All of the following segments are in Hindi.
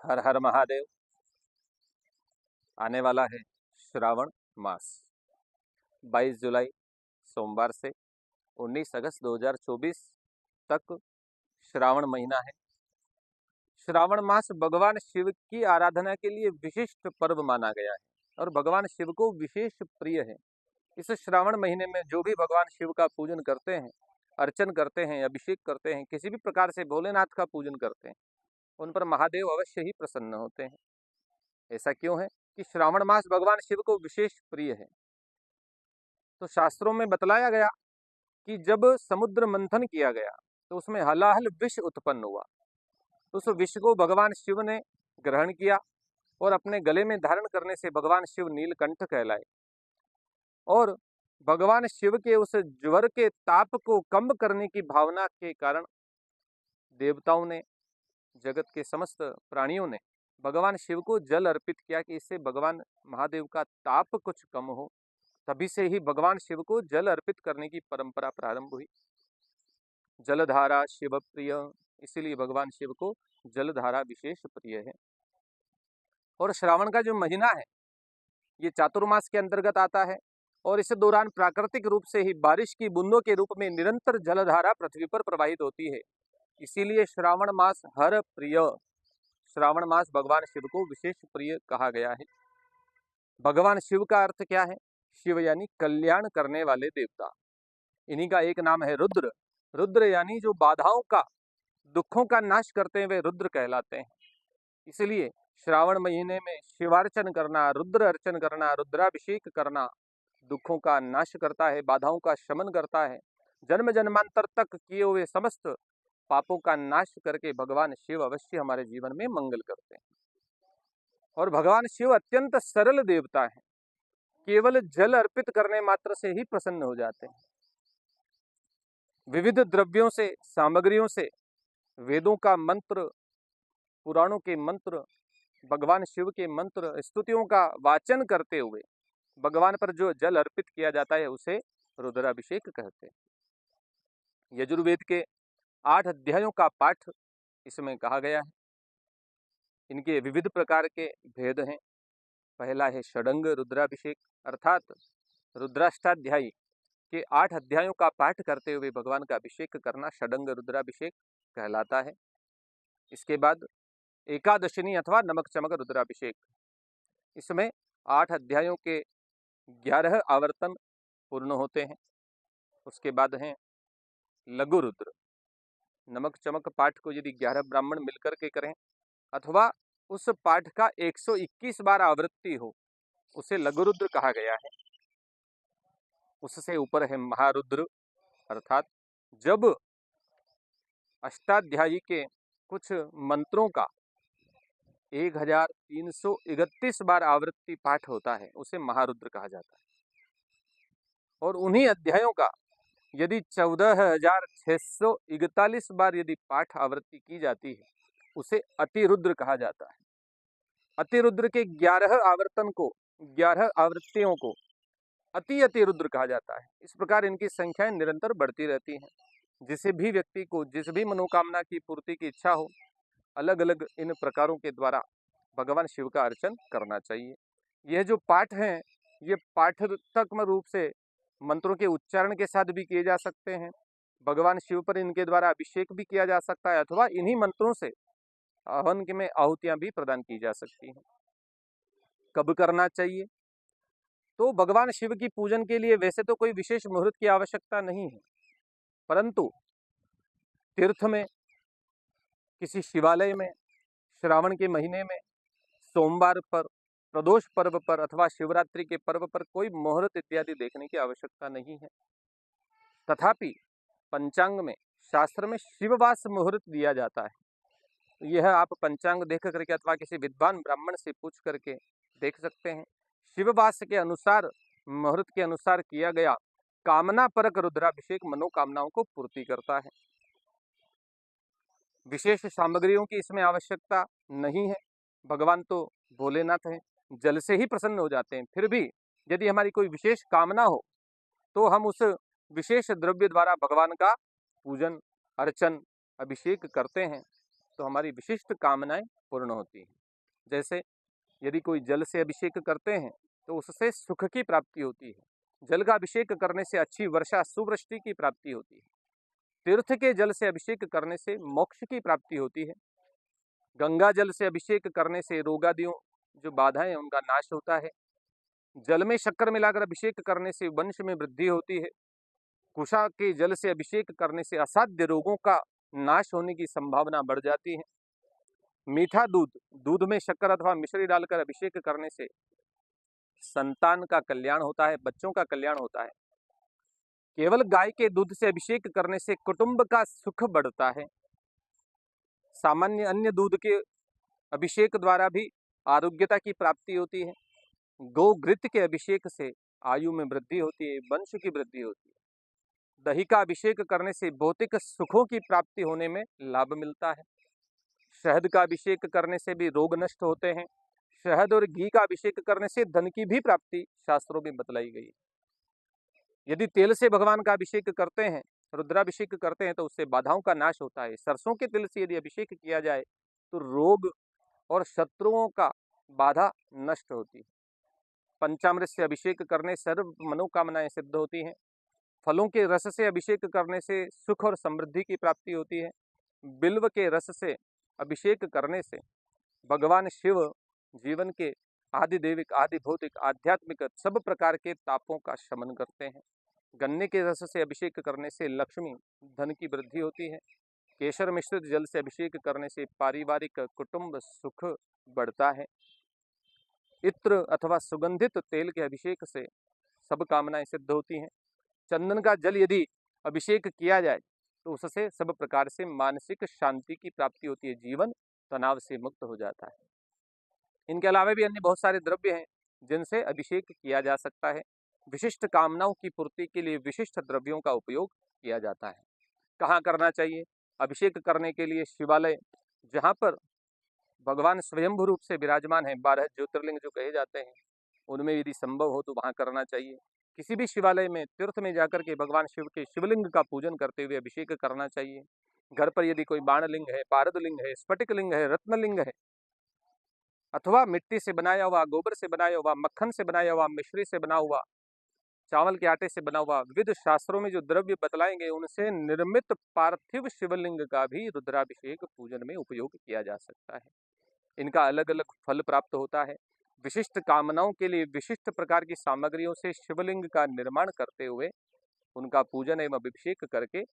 हर हर महादेव। आने वाला है श्रावण मास। 22 जुलाई सोमवार से 19 अगस्त 2024 तक श्रावण महीना है। श्रावण मास भगवान शिव की आराधना के लिए विशिष्ट पर्व माना गया है और भगवान शिव को विशेष प्रिय है। इस श्रावण महीने में जो भी भगवान शिव का पूजन करते हैं, अर्चन करते हैं, अभिषेक करते हैं, किसी भी प्रकार से भोलेनाथ का पूजन करते हैं, उन पर महादेव अवश्य ही प्रसन्न होते हैं। ऐसा क्यों है कि श्रावण मास भगवान शिव को विशेष प्रिय है? तो शास्त्रों में बतलाया गया कि जब समुद्र मंथन किया गया तो उसमें हलाहल विष उत्पन्न हुआ। उस विष को भगवान शिव ने ग्रहण किया और अपने गले में धारण करने से भगवान शिव नीलकंठ कहलाए। और भगवान शिव के उस ज्वर के ताप को कम करने की भावना के कारण देवताओं ने, जगत के समस्त प्राणियों ने भगवान शिव को जल अर्पित किया कि इससे भगवान महादेव का ताप कुछ कम हो। तभी से ही भगवान शिव को जल अर्पित करने की परंपरा प्रारंभ हुई। जलधारा शिव प्रिय, इसीलिए भगवान शिव को जलधारा विशेष प्रिय है। और श्रावण का जो महीना है ये चातुर्मास के अंतर्गत आता है और इस दौरान प्राकृतिक रूप से ही बारिश की बूंदों के रूप में निरंतर जलधारा पृथ्वी पर प्रवाहित होती है। इसीलिए श्रावण मास हर प्रिय, श्रावण मास भगवान शिव को विशेष प्रिय कहा गया है। भगवान शिव का अर्थ क्या है? शिव यानी कल्याण करने वाले देवता। इन्हीं का एक नाम है रुद्र। रुद्र यानी जो बाधाओं का, दुखों का नाश करते हुए रुद्र कहलाते हैं। इसलिए श्रावण महीने में शिवार्चन करना, रुद्र अर्चन करना, रुद्राभिषेक करना दुखों का नाश करता है, बाधाओं का शमन करता है। जन्म जन्मांतर तक किए हुए समस्त पापों का नाश करके भगवान शिव अवश्य हमारे जीवन में मंगल करते हैं। और भगवान शिव अत्यंत सरल देवता है, केवल जल अर्पित करने मात्र से ही प्रसन्न हो जाते हैं। विविध द्रव्यों से, सामग्रियों से, वेदों का मंत्र, पुराणों के मंत्र, भगवान शिव के मंत्र, स्तुतियों का वाचन करते हुए भगवान पर जो जल अर्पित किया जाता है उसे रुद्राभिषेक कहते हैं। यजुर्वेद के 8 अध्यायों का पाठ इसमें कहा गया है। इनके विविध प्रकार के भेद हैं। पहला है षडंग रुद्राभिषेक, अर्थात रुद्राष्टाध्यायी के 8 अध्यायों का पाठ करते हुए भगवान का अभिषेक करना षडंग रुद्राभिषेक कहलाता है। इसके बाद एकादशिनी अथवा नमक चमक रुद्राभिषेक, इसमें 8 अध्यायों के 11 आवर्तन पूर्ण होते हैं। उसके बाद हैं लघु रुद्र। नमक चमक पाठ को यदि 11 ब्राह्मण मिलकर के करें अथवा उस पाठ का 121 बार आवृत्ति हो, उसे लघु रुद्र कहा गया है। उससे ऊपर है महारुद्र, अर्थात जब अष्टाध्यायी के कुछ मंत्रों का 1331 बार आवृत्ति पाठ होता है, उसे महारुद्र कहा जाता है। और उन्हीं अध्यायों का यदि 14,641 बार यदि पाठ आवृत्ति की जाती है, उसे अतिरुद्र कहा जाता है। अतिरुद्र के 11 आवर्तन को, 11 आवृत्तियों को अतिरुद्र कहा जाता है। इस प्रकार इनकी संख्याएं निरंतर बढ़ती रहती हैं। जिसे भी व्यक्ति को जिस भी मनोकामना की पूर्ति की इच्छा हो, अलग अलग इन प्रकारों के द्वारा भगवान शिव का अर्चन करना चाहिए। यह जो पाठ हैं, ये पाठ्यत्मक रूप से मंत्रों के उच्चारण के साथ भी किए जा सकते हैं। भगवान शिव पर इनके द्वारा अभिषेक भी किया जा सकता है अथवा इन्हीं मंत्रों से हवन में आहुतियां भी प्रदान की जा सकती हैं। कब करना चाहिए? तो भगवान शिव की पूजन के लिए वैसे तो कोई विशेष मुहूर्त की आवश्यकता नहीं है, परंतु तीर्थ में, किसी शिवालय में, श्रावण के महीने में, सोमवार पर, प्रदोष पर्व पर अथवा शिवरात्रि के पर्व पर कोई मुहूर्त इत्यादि देखने की आवश्यकता नहीं है। तथापि पंचांग में, शास्त्र में शिववास मुहूर्त दिया जाता है। यह आप पंचांग देख करके अथवा किसी विद्वान ब्राह्मण से पूछ करके देख सकते हैं। शिववास के अनुसार, मुहूर्त के अनुसार किया गया कामना परक रुद्राभिषेक मनोकामनाओं को पूर्ति करता है। विशेष सामग्रियों की इसमें आवश्यकता नहीं है। भगवान तो भोलेनाथ हैं, जल से ही प्रसन्न हो जाते हैं। फिर भी यदि हमारी कोई विशेष कामना हो तो हम उस विशेष द्रव्य द्वारा भगवान का पूजन, अर्चन, अभिषेक करते हैं। तो हमारी विशिष्ट कामनाएं पूर्ण होती हैं। जैसे यदि कोई जल से अभिषेक करते हैं तो उससे सुख की प्राप्ति होती है, जल का अभिषेक करने से अच्छी वर्षा सुवृष्टि की प्राप्ति होती है, तीर्थ के जल से अभिषेक करने से मोक्ष की प्राप्ति होती है, गंगा जल से अभिषेक करने से रोगादियों जो बाधाएं हैं उनका नाश होता है, जल में शक्कर मिलाकर अभिषेक करने से वंश में वृद्धि होती है, कुशा के जल से अभिषेक करने से असाध्य रोगों का नाश होने की संभावना बढ़ जाती है, मीठा दूध, दूध में शक्कर अथवा मिश्री डालकर अभिषेक करने से संतान का कल्याण होता है, बच्चों का कल्याण होता है, केवल गाय के दूध से अभिषेक करने से कुटुंब का सुख बढ़ता है, सामान्य अन्य दूध के अभिषेक द्वारा भी आरोग्यता की प्राप्ति होती है, गोघृत के अभिषेक से आयु में वृद्धि होती है, वंश की वृद्धि होती है, दही का अभिषेक करने से भौतिक सुखों की प्राप्ति होने में लाभ मिलता है, शहद का अभिषेक करने से भी रोग नष्ट होते हैं, शहद और घी का अभिषेक करने से धन की भी प्राप्ति शास्त्रों में बतलाई गई। यदि तेल से भगवान का अभिषेक करते हैं, रुद्राभिषेक करते हैं तो उससे बाधाओं का नाश होता है, सरसों के तेल से यदि अभिषेक किया जाए तो रोग और शत्रुओं का बाधा नष्ट होती है, पंचामृत से अभिषेक करने सर्व मनोकामनाएं सिद्ध होती हैं, फलों के रस से अभिषेक करने से सुख और समृद्धि की प्राप्ति होती है, बिल्व के रस से अभिषेक करने से भगवान शिव जीवन के आदि देविक आदि भौतिक आध्यात्मिक सब प्रकार के तापों का शमन करते हैं, गन्ने के रस से अभिषेक करने से लक्ष्मी धन की वृद्धि होती है, केशर मिश्रित जल से अभिषेक करने से पारिवारिक कुटुंब सुख बढ़ता है, इत्र अथवा सुगंधित तेल के अभिषेक से सब कामनाएं सिद्ध होती हैं, चंदन का जल यदि अभिषेक किया जाए तो उससे सब प्रकार से मानसिक शांति की प्राप्ति होती है, जीवन तनाव से मुक्त हो जाता है। इनके अलावा भी अन्य बहुत सारे द्रव्य हैं जिनसे अभिषेक किया जा सकता है, विशिष्ट कामनाओं की पूर्ति के लिए विशिष्ट द्रव्यों का उपयोग किया जाता है। कहाँ करना चाहिए? अभिषेक करने के लिए शिवालय, जहाँ पर भगवान स्वयंभू रूप से विराजमान है, 12 ज्योतिर्लिंग जो कहे जाते हैं, उनमें यदि संभव हो तो वहाँ करना चाहिए। किसी भी शिवालय में तीर्थ में जाकर के भगवान शिव के शिवलिंग का पूजन करते हुए अभिषेक करना चाहिए। घर पर यदि कोई बाणलिंग है, पारद लिंग है, स्फटिक लिंग है, रत्नलिंग है, अथवा मिट्टी से बनाया हुआ, गोबर से बनाया हुआ, मक्खन से बनाया हुआ, मिश्री से बना हुआ, चावल के आटे से बना हुआ, विविध शास्त्रों में जो द्रव्य बतलाएंगे उनसे निर्मित पार्थिव शिवलिंग का भी रुद्राभिषेक पूजन में उपयोग किया जा सकता है। इनका अलग अलग फल प्राप्त होता है। विशिष्ट कामनाओं के लिए विशिष्ट प्रकार की सामग्रियों से शिवलिंग का निर्माण करते हुए उनका पूजन एवं अभिषेक करके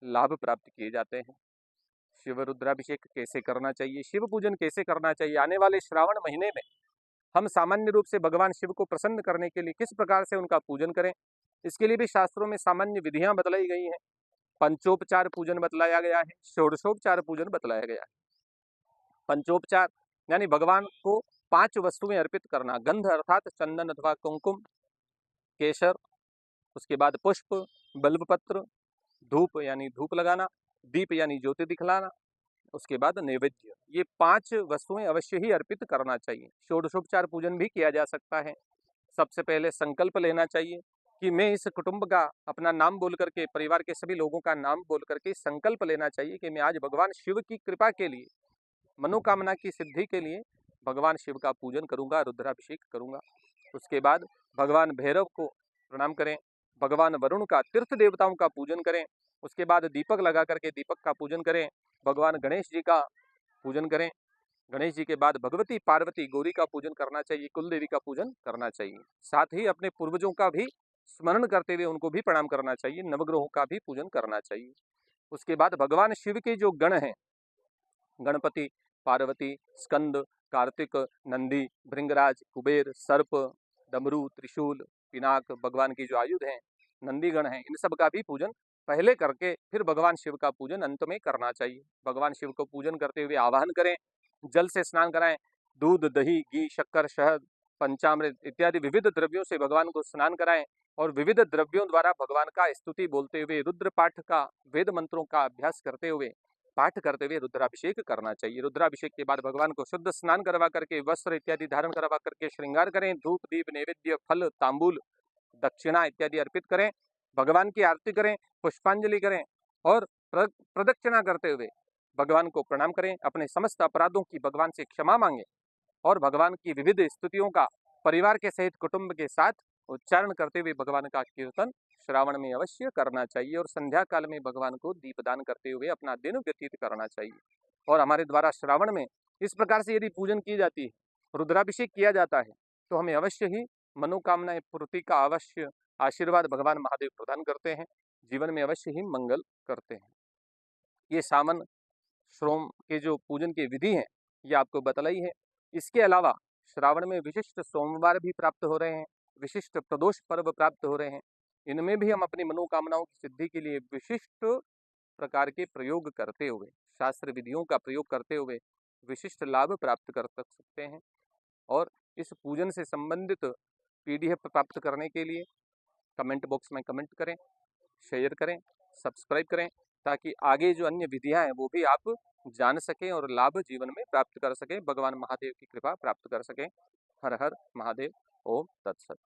लाभ प्राप्त किए जाते हैं। शिव रुद्राभिषेक कैसे करना चाहिए, शिव पूजन कैसे करना चाहिए, आने वाले श्रावण महीने में हम सामान्य रूप से भगवान शिव को प्रसन्न करने के लिए किस प्रकार से उनका पूजन करें, इसके लिए भी शास्त्रों में सामान्य विधियां बतलाई गई हैं। पंचोपचार पूजन बतलाया गया है, षोडशोपचार पूजन बतलाया गया है। पंचोपचार यानी भगवान को 5 वस्तुएं अर्पित करना, गंध अर्थात चंदन अथवा कुमकुम, केसर, उसके बाद पुष्प, बल्बपत्र, धूप यानी धूप लगाना, दीप यानी ज्योति दिखलाना, उसके बाद नैवेद्य। ये 5 वस्तुएं अवश्य ही अर्पित करना चाहिए। षोडशोपचार पूजन भी किया जा सकता है। सबसे पहले संकल्प लेना चाहिए कि मैं इस कुटुंब का अपना नाम बोल करके, परिवार के सभी लोगों का नाम बोल करके संकल्प लेना चाहिए कि मैं आज भगवान शिव की कृपा के लिए, मनोकामना की सिद्धि के लिए भगवान शिव का पूजन करूंगा, रुद्राभिषेक करूंगा। उसके बाद भगवान भैरव को प्रणाम करें, भगवान वरुण का, तीर्थ देवताओं का पूजन करें। उसके बाद दीपक लगा करके दीपक का पूजन करें, भगवान गणेश जी का पूजन करें। गणेश जी के बाद भगवती पार्वती गौरी का पूजन करना चाहिए, कुल देवी का पूजन करना चाहिए। साथ ही अपने पूर्वजों का भी स्मरण करते हुए उनको भी प्रणाम करना चाहिए, नवग्रहों का भी पूजन करना चाहिए। उसके बाद भगवान शिव के जो गण हैं, गणपति, पार्वती, स्कंद, कार्तिक, नंदी, भृंगराज, कुबेर, सर्प, डमरू, त्रिशूल, पिनाक, भगवान की जो आयुध हैं, नंदीगण हैं, इन सब का भी पूजन पहले करके फिर भगवान शिव का पूजन अंत में करना चाहिए। भगवान शिव को पूजन करते हुए आवाहन करें, जल से स्नान कराएं, दूध, दही, घी, शक्कर, शहद, पंचामृत इत्यादि विविध द्रव्यों से भगवान को स्नान कराएं और विविध द्रव्यों द्वारा भगवान का स्तुति बोलते हुए, रुद्र पाठ का, वेद मंत्रों का अभ्यास करते हुए, पाठ करते हुए रुद्राभिषेक करना चाहिए। रुद्राभिषेक के बाद भगवान को शुद्ध स्नान करवा करके, वस्त्र इत्यादि धारण करवा करके श्रृंगार करें, धूप, दीप, नैवेद्य, फल, तांबूल, दक्षिणा इत्यादि अर्पित करें, भगवान की आरती करें, पुष्पांजलि करें और प्रदक्षिणा करते हुए भगवान को प्रणाम करें, अपने समस्त अपराधों की भगवान से क्षमा मांगें और भगवान की विविध स्तुतियों का परिवार के सहित कुटुंब के साथ उच्चारण करते हुए भगवान का कीर्तन श्रावण में अवश्य करना चाहिए और संध्या काल में भगवान को दीपदान करते हुए अपना दिन व्यतीत करना चाहिए। और हमारे द्वारा श्रावण में इस प्रकार से यदि पूजन की जाती है, रुद्राभिषेक किया जाता है, तो हमें अवश्य ही मनोकामनाएं पूर्ति का अवश्य आशीर्वाद भगवान महादेव प्रदान करते हैं, जीवन में अवश्य ही मंगल करते हैं। ये सावन श्रोम के जो पूजन की विधि है ये आपको बतलाई है। इसके अलावा श्रावण में विशिष्ट सोमवार भी प्राप्त हो रहे हैं, विशिष्ट प्रदोष पर्व प्राप्त हो रहे हैं। इनमें भी हम अपनी मनोकामनाओं की सिद्धि के लिए विशिष्ट प्रकार के प्रयोग करते हुए, शास्त्र विधियों का प्रयोग करते हुए विशिष्ट लाभ प्राप्त कर सकते हैं। और इस पूजन से संबंधित PDF प्राप्त करने के लिए कमेंट बॉक्स में कमेंट करें, शेयर करें, सब्सक्राइब करें, ताकि आगे जो अन्य विधियां हैं वो भी आप जान सकें और लाभ जीवन में प्राप्त कर सकें, भगवान महादेव की कृपा प्राप्त कर सकें। हर हर महादेव। ओम तत्सत।